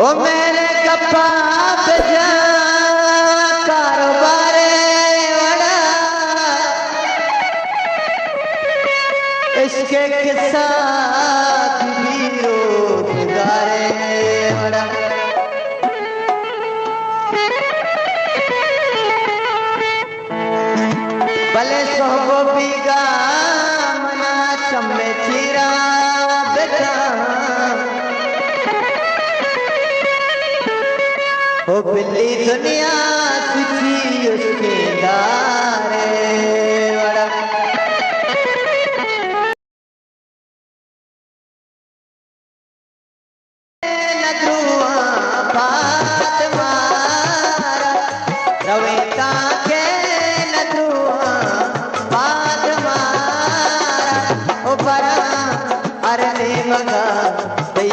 ओ मेरे कप्पा बजा कारोबार वड़ा इसके किस्सा भी रोजगार वड़ा भले सोहो बीगा मना चम्मे चीरा बेटा हो बिल्ली दुनिया तुझी उसके दारे वड़ा नदरुआ बात मारा रवेता के नदरुआ बात मारा ओ बरा अरने मगा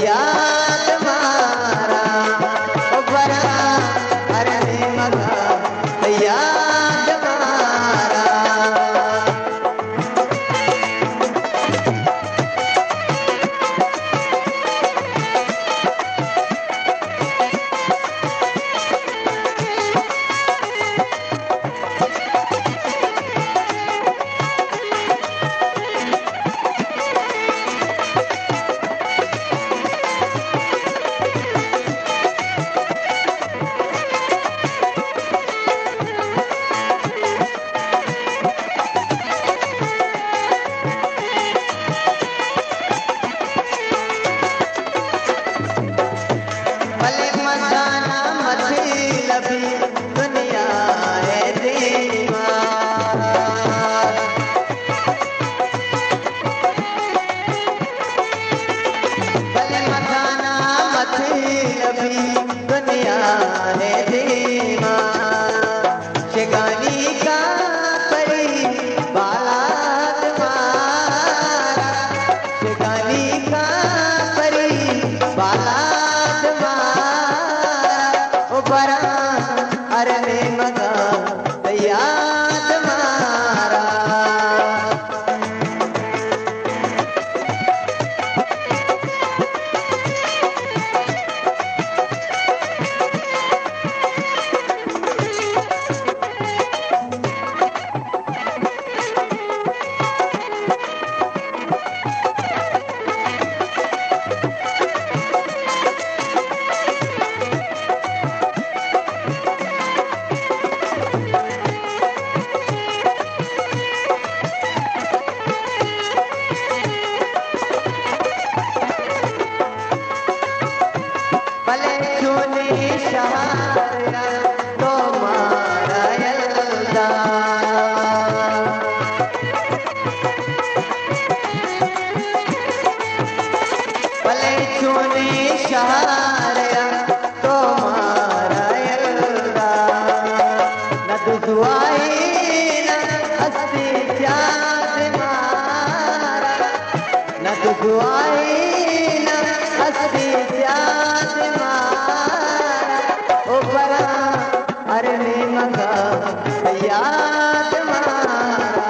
याद मारा ओ बरा अरने मगा याद मारा भले मजाना मछली लभी दुनिया है दीवार भले मजाना मछली लभी दुनिया है दीवार शिगानी का परी बालात मारा शिगानी का परी बालात मारा ओ बरा अरने मगा याद मारा भले चुनी शहारा तो मारा यल्दा भले चुनी शहारा तो मारा यल्दा न दुआई न हस्ती प्यार मारा न दुआई न हस्ती प्यार मारा ओ बरा अरने मगा याद मारा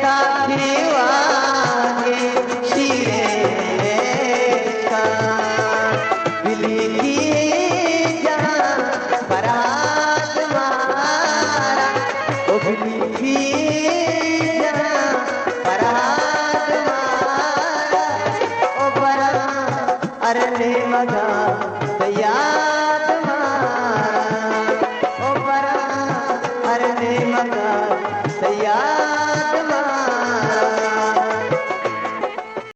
साखी वागे शीरे का बिली की जहाँ परात मारा ओ बिली की जहाँ परात मारा ओ बरा अरने मगा